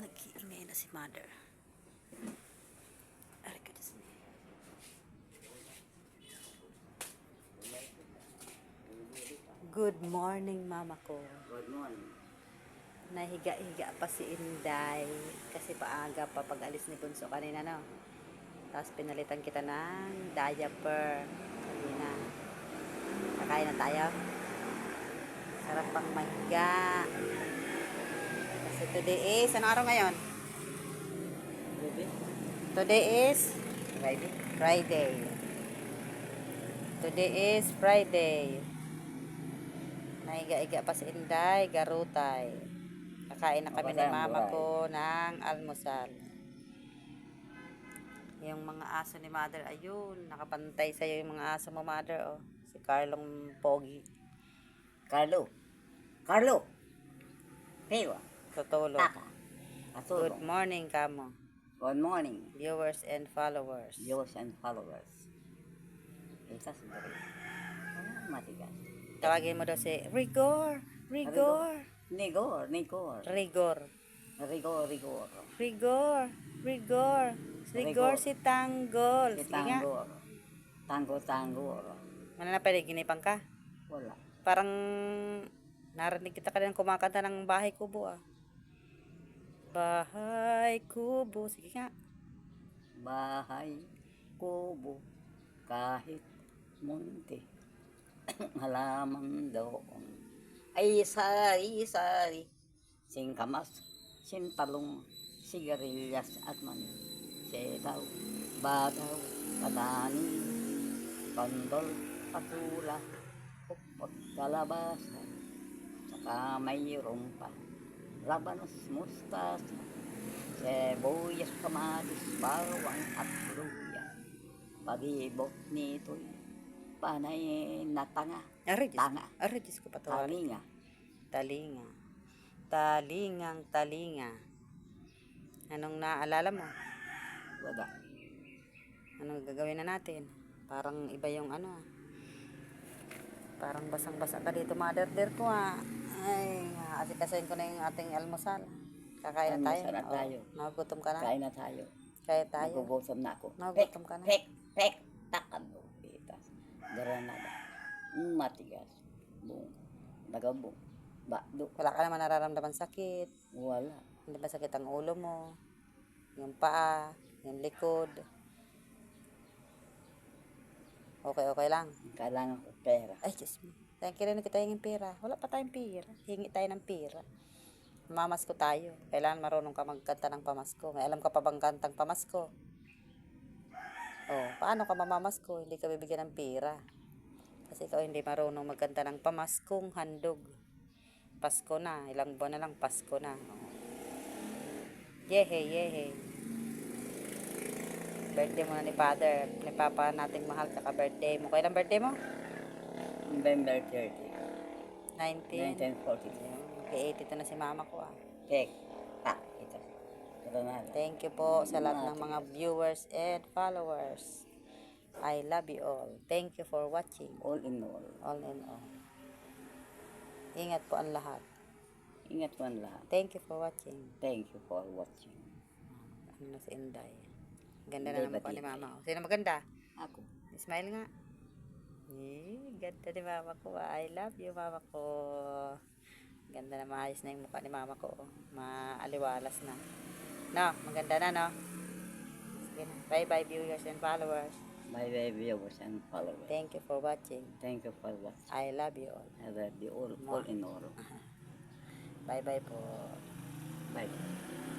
Nag-iingay na si mother. Aray ka Diyos niya. Good morning, mama ko. Good morning. Nahiga-higa pa si Inday kasi paaga pa pag-alis ni Bunso kanina, no? Tapos pinalitan kita ng diaper kanina. Kakain na tayo. Sarap pang mahiga. Kasi today is, anong araw ngayon? Today is Friday. Friday. Today is Friday. Nahiga-higa pa si Inday, garutay. Kakain na kami ni mama ko ng almusal. Yung mga aso ni mother, ayun, nakapantay sa'yo yung mga aso mo, mother, oh. Si Carlong Pogi. Carlo. Carlo. Pero, Tutulog. taka. Good morning, kamo. Good morning. Viewers and followers. Viewers and followers. Isa siguro. Matigas. Tawagin mo daw si Rigor. Rigor. Nigor. Nigor. Rigor. Rigor. Rigor. Rigor. Rigor. Rigor si Tanggol. Si Sige nga. Tanggor. Tanggor. Mananapaliginipan ka? Wala. Parang narinig kita kanina kumakanta ng Bahay Kubo, ah. Bahay Kubo. Sige nga. Bahay, kubo, kahit munti, halaman doon. Ay sari-sari, singkamas, sintalong, sigarilyas at mani, setaw, bataw, patani, kondol, patula, pupot, kalabasa, saka mayroon pa, labanos, mustasa, sibuyas, kamatis, bawang at luya. Pag-ibot nito'y panay na tanga. Tanga. Aray, Diyos ko patawarin. Talinga. Talinga. Talingang talinga. Anong naalala mo? Wala. Anong gagawin na natin? Parang iba yung ano, ah. Parang basang-basa ka dito, mother dear ko, ah. Ay, asikasahin ko na yung ating almusal. Kakain na tayo. Almusal na tayo. Nagutom ka na? Kain na tayo. Kaya tayo. Nagugutom na ako. Nagutom ka na? Pek. Takabo. Pitas. Granada. Matigas. Bung. Nagabong. Bakdo. Wala ka naman nararamdaman sakit. Wala. Hindi ba sakit ang ulo mo? Yung paa, yung likod. Okay lang. Kailangan ko pera. Ay, Diyos me. Thank you rin na kita hingin pera. Wala pa tayong pera. Hingi tayo ng pera. Mamasko tayo. Kailangan marunong ka magkanta ng pamasko. May alam ka pa bang kantang pamasko? Oh, paano ka mamamasko? Hindi ka bibigyan ng pera. Kasi ikaw hindi marunong magkanta ng pamaskong handog. Pasko na. Ilang buwan na lang, Pasko na. Oh. Yehe. Birthday mo na ni Father. Ni Papa nating mahal. Tsaka birthday mo. Kailan birthday mo? November 30. 19. 1942. Okay, 82 na si mama ko, ah. Pek. Tak. Ito. Granada. Thank you po sa lahat ng mga viewers and followers. I love you all. Thank you for watching. All in all. All in all. Ingat po ang lahat. Ingat po ang lahat. Thank you for watching. Thank you for watching. Ano na si Inday? Ganda na Inday naman po ni Batibay. mama. Sino maganda? Ako. Smile nga. Ganda ni mama ko. I love you, mama ko. Ganda na, maayos na yung mukha ni mama ko. Maaliwalas na. No, maganda na, no? Sige na. Bye-bye, viewers and followers. My viewers and followers. Thank you for watching. Thank you for watching. I love you all. I love you all in all. Bye-bye po. Bye.